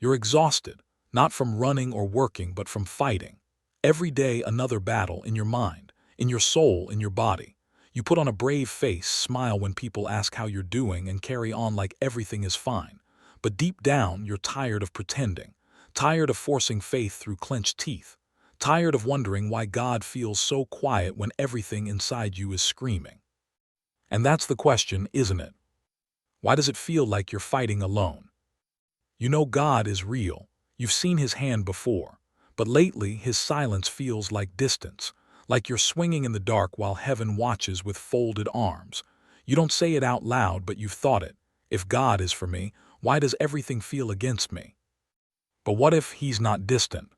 You're exhausted, not from running or working, but from fighting. Every day another battle in your mind, in your soul, in your body. You put on a brave face, smile when people ask how you're doing, and carry on like everything is fine. But deep down, you're tired of pretending, tired of forcing faith through clenched teeth, tired of wondering why God feels so quiet when everything inside you is screaming. And that's the question, isn't it? Why does it feel like you're fighting alone? You know God is real. You've seen his hand before. But lately, his silence feels like distance, like you're swinging in the dark while heaven watches with folded arms. You don't say it out loud, but you've thought it. If God is for me, why does everything feel against me? But what if he's not distant?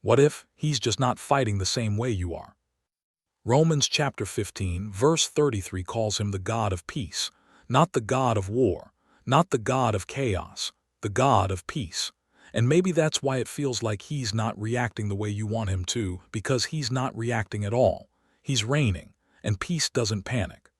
What if he's just not fighting the same way you are? Romans chapter 15, verse 33 calls him the God of peace, not the God of war, not the God of chaos, the God of peace. And maybe that's why it feels like he's not reacting the way you want him to, because he's not reacting at all. He's reigning, and peace doesn't panic.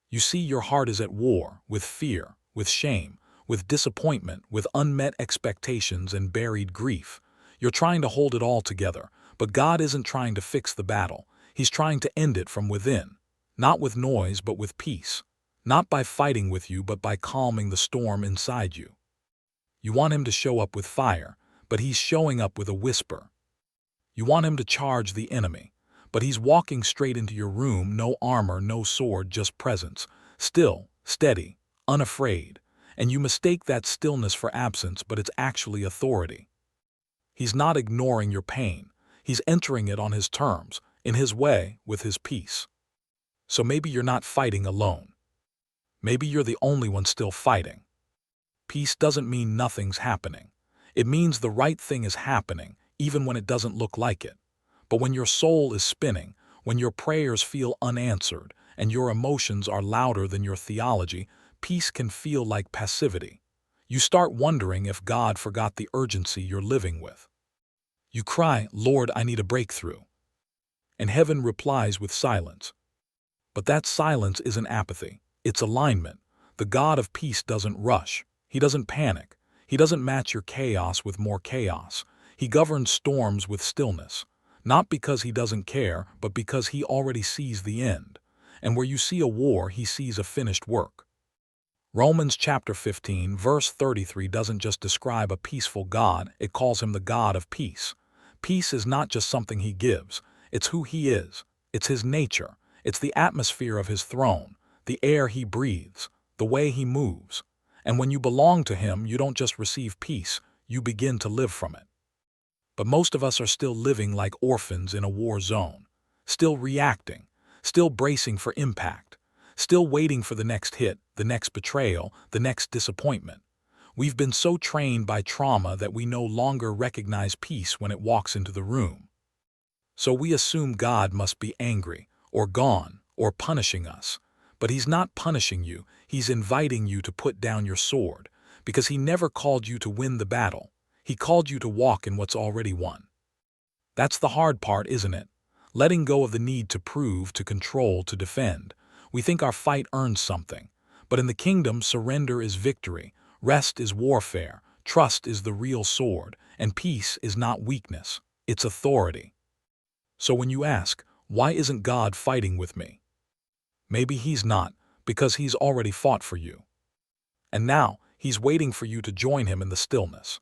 You see, your heart is at war, with fear, with shame, with disappointment, with unmet expectations and buried grief. You're trying to hold it all together, but God isn't trying to fix the battle. He's trying to end it from within, not with noise, but with peace. Not by fighting with you, but by calming the storm inside you. You want him to show up with fire, but he's showing up with a whisper. You want him to charge the enemy, but he's walking straight into your room, no armor, no sword, just presence, still, steady, unafraid. And you mistake that stillness for absence, but it's actually authority. He's not ignoring your pain. He's entering it on his terms, in his way, with his peace. So maybe you're not fighting alone. Maybe you're the only one still fighting. Peace doesn't mean nothing's happening. It means the right thing is happening, even when it doesn't look like it. But when your soul is spinning, when your prayers feel unanswered, and your emotions are louder than your theology, peace can feel like passivity. You start wondering if God forgot the urgency you're living with. You cry, "Lord, I need a breakthrough." And heaven replies with silence. But that silence isn't apathy, it's alignment. The God of peace doesn't rush. He doesn't panic. He doesn't match your chaos with more chaos. He governs storms with stillness, not because he doesn't care, but because he already sees the end. And where you see a war, he sees a finished work. Romans chapter 15, verse 33 doesn't just describe a peaceful God, it calls him the God of peace. Peace is not just something he gives, it's who he is. It's his nature. It's the atmosphere of his throne, the air he breathes, the way he moves. And when you belong to him, you don't just receive peace, you begin to live from it. But most of us are still living like orphans in a war zone, still reacting, still bracing for impact, still waiting for the next hit, the next betrayal, the next disappointment. We've been so trained by trauma that we no longer recognize peace when it walks into the room. So we assume God must be angry, or gone, or punishing us. But he's not punishing you, he's inviting you to put down your sword, because he never called you to win the battle. He called you to walk in what's already won. That's the hard part, isn't it? Letting go of the need to prove, to control, to defend. We think our fight earns something. But in the kingdom, surrender is victory, rest is warfare, trust is the real sword, and peace is not weakness, it's authority. So when you ask, why isn't God fighting with me? Maybe he's not, because he's already fought for you. And now, he's waiting for you to join him in the stillness.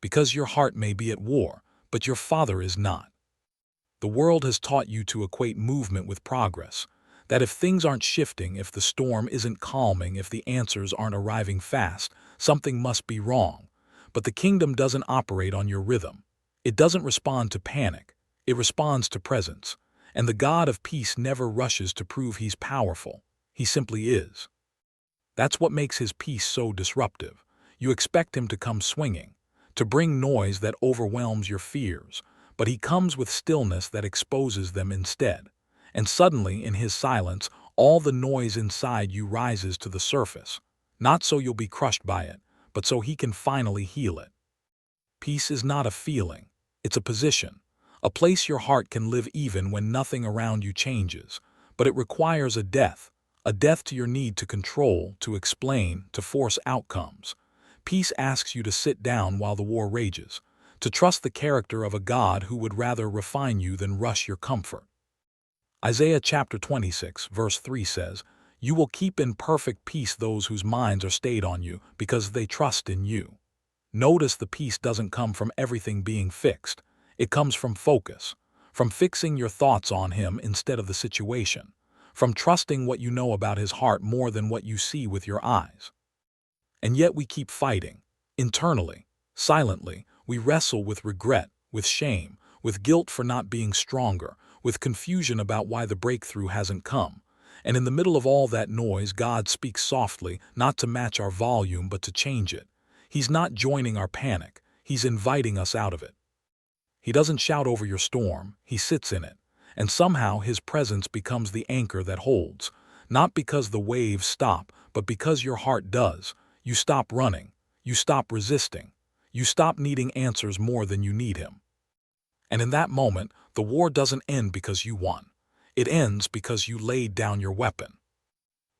Because your heart may be at war, but your Father is not. The world has taught you to equate movement with progress, that if things aren't shifting, if the storm isn't calming, if the answers aren't arriving fast, something must be wrong. But the kingdom doesn't operate on your rhythm. It doesn't respond to panic. It responds to presence. And the God of peace never rushes to prove he's powerful. He simply is. That's what makes his peace so disruptive. You expect him to come swinging, to bring noise that overwhelms your fears, but he comes with stillness that exposes them instead. And suddenly, in his silence, all the noise inside you rises to the surface, not so you'll be crushed by it, but so he can finally heal it. Peace is not a feeling, it's a position. A place your heart can live even when nothing around you changes, but it requires a death to your need to control, to explain, to force outcomes. Peace asks you to sit down while the war rages, to trust the character of a God who would rather refine you than rush your comfort. Isaiah chapter 26, verse 3 says, "You will keep in perfect peace those whose minds are stayed on you, because they trust in you." Notice the peace doesn't come from everything being fixed. It comes from focus, from fixing your thoughts on Him instead of the situation, from trusting what you know about His heart more than what you see with your eyes. And yet we keep fighting. Internally, silently, we wrestle with regret, with shame, with guilt for not being stronger, with confusion about why the breakthrough hasn't come. And in the middle of all that noise, God speaks softly, not to match our volume, but to change it. He's not joining our panic. He's inviting us out of it. He doesn't shout over your storm. He sits in it. And somehow His presence becomes the anchor that holds. Not because the waves stop, but because your heart does. You stop running. You stop resisting. You stop needing answers more than you need Him. And in that moment, the war doesn't end because you won. It ends because you laid down your weapon.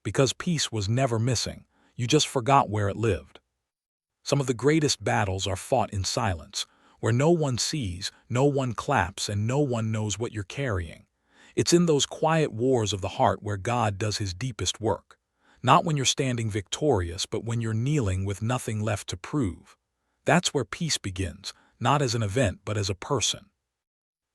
Because peace was never missing. You just forgot where it lived. Some of the greatest battles are fought in silence, where no one sees, no one claps, and no one knows what you're carrying. It's in those quiet wars of the heart where God does His deepest work. Not when you're standing victorious, but when you're kneeling with nothing left to prove. That's where peace begins, not as an event, but as a person.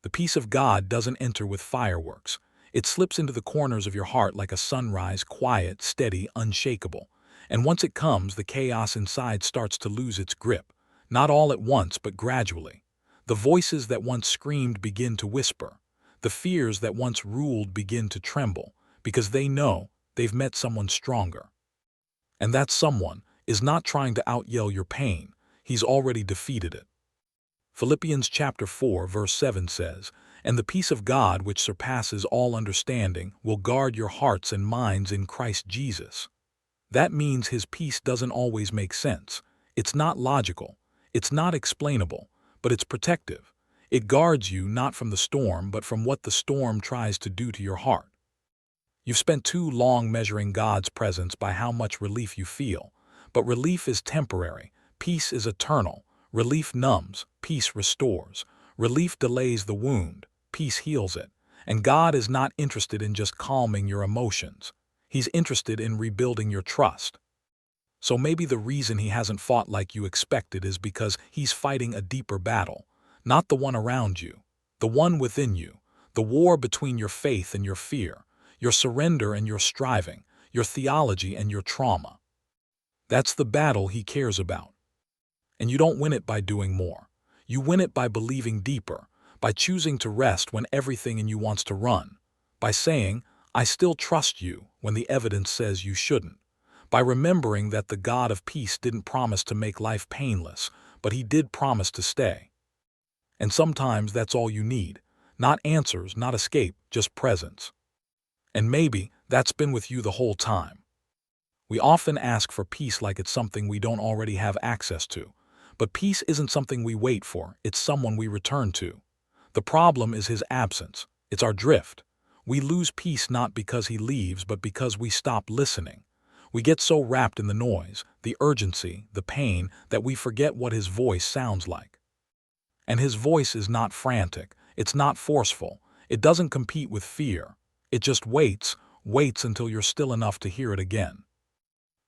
The peace of God doesn't enter with fireworks. It slips into the corners of your heart like a sunrise, quiet, steady, unshakable. And once it comes, the chaos inside starts to lose its grip. Not all at once, but gradually. The voices that once screamed begin to whisper. The fears that once ruled begin to tremble, because they know they've met someone stronger. And that someone is not trying to out-yell your pain. He's already defeated it. Philippians chapter 4, verse 7 says, "And the peace of God, which surpasses all understanding, will guard your hearts and minds in Christ Jesus." That means His peace doesn't always make sense. It's not logical. It's not explainable, but it's protective. It guards you not from the storm, but from what the storm tries to do to your heart. You've spent too long measuring God's presence by how much relief you feel. But relief is temporary. Peace is eternal. Relief numbs. Peace restores. Relief delays the wound. Peace heals it. And God is not interested in just calming your emotions. He's interested in rebuilding your trust. So maybe the reason He hasn't fought like you expected is because He's fighting a deeper battle. Not the one around you. The one within you. The war between your faith and your fear. Your surrender and your striving, your theology and your trauma. That's the battle He cares about. And you don't win it by doing more. You win it by believing deeper, by choosing to rest when everything in you wants to run, by saying, "I still trust you," when the evidence says you shouldn't, by remembering that the God of peace didn't promise to make life painless, but He did promise to stay. And sometimes that's all you need. Not answers, not escape, just presence. And maybe that's been with you the whole time. We often ask for peace like it's something we don't already have access to. But peace isn't something we wait for, it's someone we return to. The problem is His absence. It's our drift. We lose peace not because He leaves, but because we stop listening. We get so wrapped in the noise, the urgency, the pain, that we forget what His voice sounds like. And His voice is not frantic. It's not forceful. It doesn't compete with fear. It just waits until you're still enough to hear it again.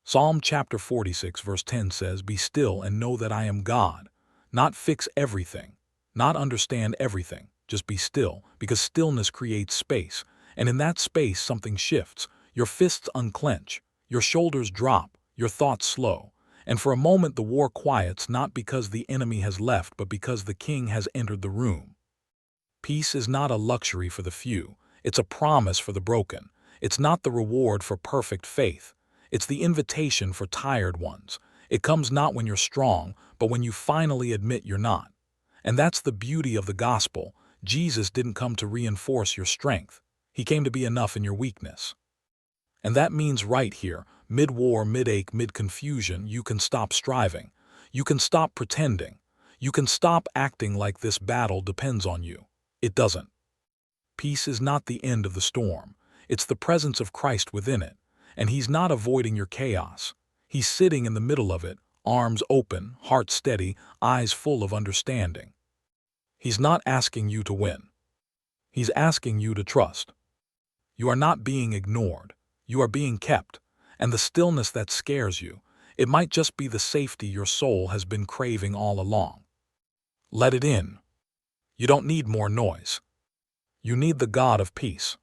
Psalm chapter 46 verse 10 says, "Be still and know that I am God." Not fix everything, not understand everything, just be still, because stillness creates space. And in that space something shifts. Your fists unclench, your shoulders drop, your thoughts slow. And for a moment the war quiets, not because the enemy has left, but because the King has entered the room. Peace is not a luxury for the few. It's a promise for the broken. It's not the reward for perfect faith. It's the invitation for tired ones. It comes not when you're strong, but when you finally admit you're not. And that's the beauty of the gospel. Jesus didn't come to reinforce your strength. He came to be enough in your weakness. And that means right here, mid-war, mid-ache, mid-confusion, you can stop striving. You can stop pretending. You can stop acting like this battle depends on you. It doesn't. Peace is not the end of the storm. It's the presence of Christ within it. And He's not avoiding your chaos. He's sitting in the middle of it, arms open, heart steady, eyes full of understanding. He's not asking you to win. He's asking you to trust. You are not being ignored. You are being kept. And the stillness that scares you, it might just be the safety your soul has been craving all along. Let it in. You don't need more noise. You need the God of peace.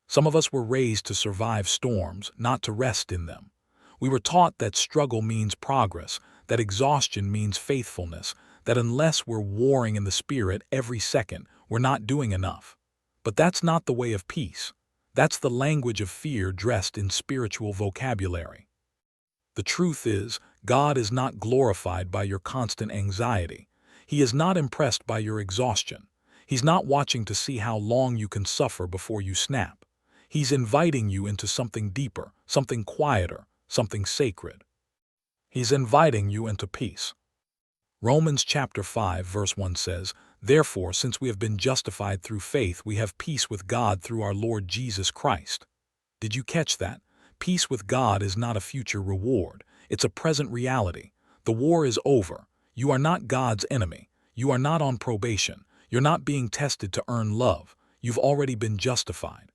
Some of us were raised to survive storms, not to rest in them. We were taught that struggle means progress, that exhaustion means faithfulness, that unless we're warring in the spirit every second, we're not doing enough. But that's not the way of peace. That's the language of fear dressed in spiritual vocabulary. The truth is, God is not glorified by your constant anxiety. He is not impressed by your exhaustion. He's not watching to see how long you can suffer before you snap. He's inviting you into something deeper, something quieter, something sacred. He's inviting you into peace. Romans chapter 5 verse 1 says, "Therefore, since we have been justified through faith, we have peace with God through our Lord Jesus Christ." Did you catch that? Peace with God is not a future reward. It's a present reality. The war is over. You are not God's enemy. You are not on probation. You're not being tested to earn love. You've already been justified.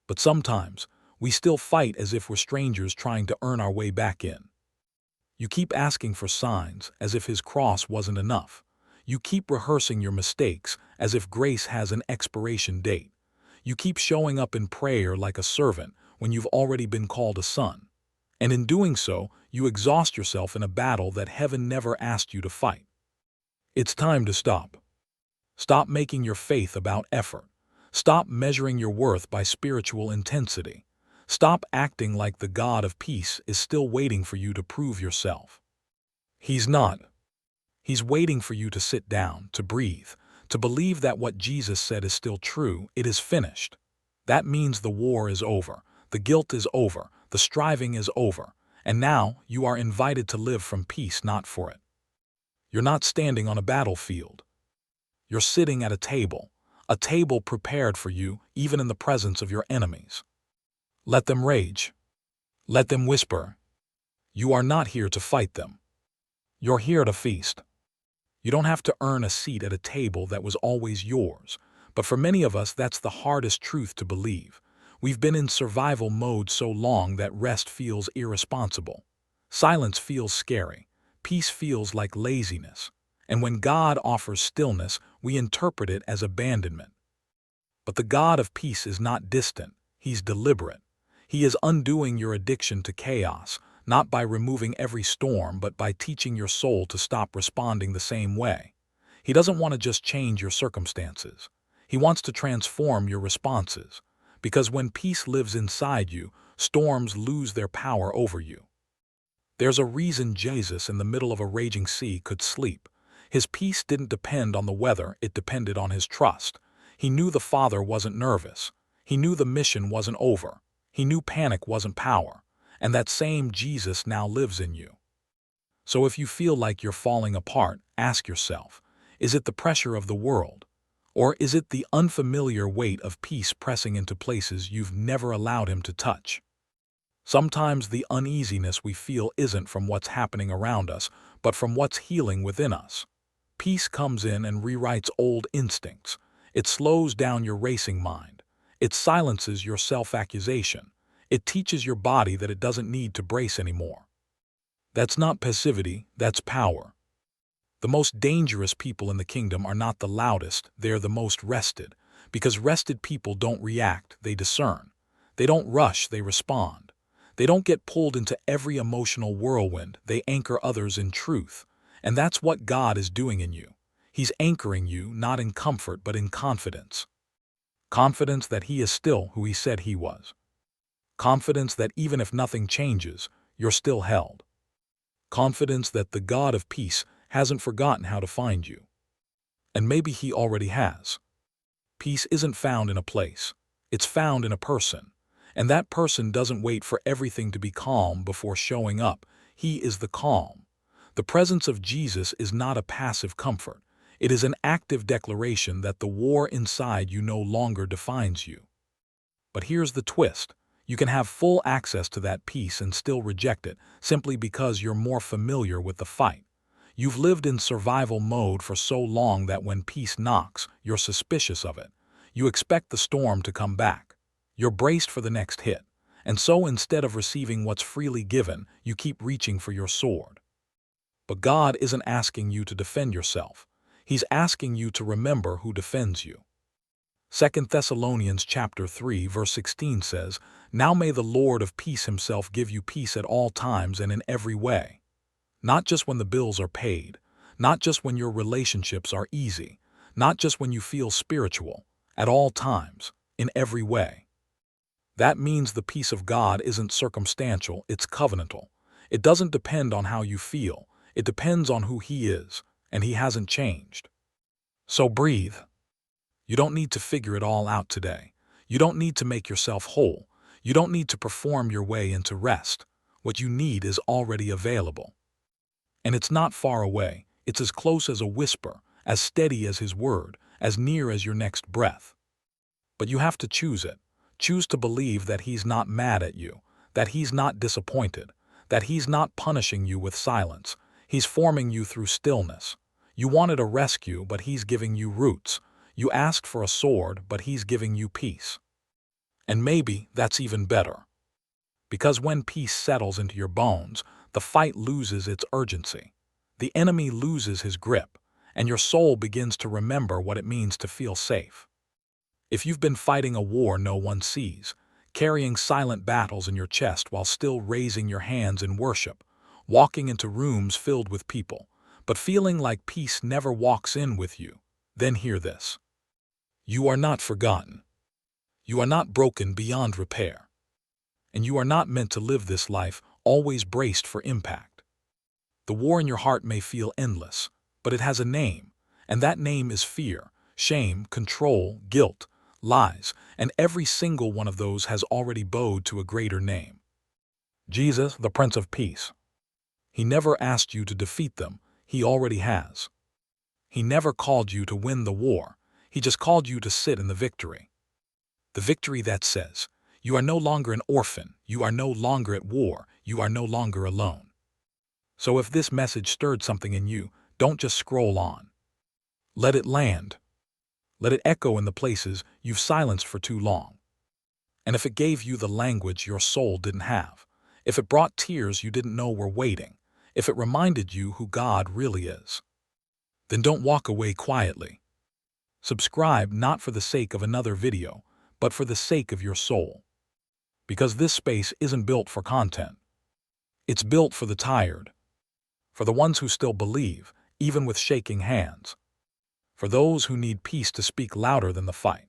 But sometimes, we still fight as if we're strangers trying to earn our way back in. You keep asking for signs as if His cross wasn't enough. You keep rehearsing your mistakes as if grace has an expiration date. You keep showing up in prayer like a servant when you've already been called a son. And in doing so, you exhaust yourself in a battle that heaven never asked you to fight. It's time to stop. Stop making your faith about effort. Stop measuring your worth by spiritual intensity. Stop acting like the God of peace is still waiting for you to prove yourself. He's not. He's waiting for you to sit down, to breathe, to believe that what Jesus said is still true. It is finished. That means the war is over, the guilt is over, the striving is over, and now you are invited to live from peace, not for it. You're not standing on a battlefield. You're sitting at a table prepared for you even in the presence of your enemies. Let them rage. Let them whisper. You are not here to fight them. You're here to feast. You don't have to earn a seat at a table that was always yours, but for many of us that's the hardest truth to believe. We've been in survival mode so long that rest feels irresponsible. Silence feels scary. Peace feels like laziness. And when God offers stillness, we interpret it as abandonment. But the God of peace is not distant. He's deliberate. He is undoing your addiction to chaos, not by removing every storm, but by teaching your soul to stop responding the same way. He doesn't want to just change your circumstances. He wants to transform your responses. Because when peace lives inside you, storms lose their power over you. There's a reason Jesus, in the middle of a raging sea, could sleep. His peace didn't depend on the weather, it depended on his trust. He knew the Father wasn't nervous. He knew the mission wasn't over. He knew panic wasn't power. And that same Jesus now lives in you. So if you feel like you're falling apart, ask yourself, is it the pressure of the world? Or is it the unfamiliar weight of peace pressing into places you've never allowed Him to touch? Sometimes the uneasiness we feel isn't from what's happening around us, but from what's healing within us. Peace comes in and rewrites old instincts. It slows down your racing mind. It silences your self-accusation. It teaches your body that it doesn't need to brace anymore. That's not passivity, that's power. The most dangerous people in the kingdom are not the loudest, they're the most rested. Because rested people don't react, they discern. They don't rush, they respond. They don't get pulled into every emotional whirlwind, they anchor others in truth. And that's what God is doing in you. He's anchoring you not in comfort but in confidence. Confidence that He is still who He said He was. Confidence that even if nothing changes, you're still held. Confidence that the God of peace hasn't forgotten how to find you. And maybe He already has. Peace isn't found in a place. It's found in a person. And that person doesn't wait for everything to be calm before showing up. He is the calm. The presence of Jesus is not a passive comfort. It is an active declaration that the war inside you no longer defines you. But here's the twist. You can have full access to that peace and still reject it, simply because you're more familiar with the fight. You've lived in survival mode for so long that when peace knocks, you're suspicious of it. You expect the storm to come back. You're braced for the next hit. And so instead of receiving what's freely given, you keep reaching for your sword. But God isn't asking you to defend yourself. He's asking you to remember who defends you. 2 Thessalonians chapter 3 verse 16 says, "Now may the Lord of peace himself give you peace at all times and in every way." Not just when the bills are paid, not just when your relationships are easy, not just when you feel spiritual, at all times, in every way. That means the peace of God isn't circumstantial, it's covenantal. It doesn't depend on how you feel, it depends on who He is, and He hasn't changed. So breathe. You don't need to figure it all out today. You don't need to make yourself whole. You don't need to perform your way into rest. What you need is already available. And it's not far away. It's as close as a whisper, as steady as His word, as near as your next breath. But you have to choose it. Choose to believe that He's not mad at you, that He's not disappointed, that He's not punishing you with silence. He's forming you through stillness. You wanted a rescue, but He's giving you roots. You asked for a sword, but He's giving you peace. And maybe that's even better. Because when peace settles into your bones, the fight loses its urgency. The enemy loses his grip, and your soul begins to remember what it means to feel safe. If you've been fighting a war no one sees, carrying silent battles in your chest while still raising your hands in worship, walking into rooms filled with people, but feeling like peace never walks in with you, then hear this. You are not forgotten. You are not broken beyond repair. And you are not meant to live this life always braced for impact. The war in your heart may feel endless, but it has a name, and that name is fear, shame, control, guilt, lies, and every single one of those has already bowed to a greater name. Jesus, the Prince of Peace. He never asked you to defeat them, He already has. He never called you to win the war, He just called you to sit in the victory. The victory that says, you are no longer an orphan, you are no longer at war, you are no longer alone. So if this message stirred something in you, don't just scroll on. Let it land. Let it echo in the places you've silenced for too long. And if it gave you the language your soul didn't have, if it brought tears you didn't know were waiting, if it reminded you who God really is, then don't walk away quietly. Subscribe not for the sake of another video, but for the sake of your soul. Because this space isn't built for content. It's built for the tired, for the ones who still believe, even with shaking hands, for those who need peace to speak louder than the fight.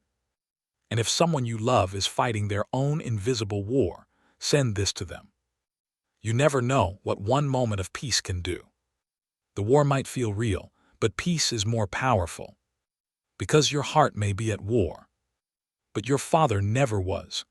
And if someone you love is fighting their own invisible war, send this to them. You never know what one moment of peace can do. The war might feel real, but peace is more powerful. Because your heart may be at war, but your Father never was.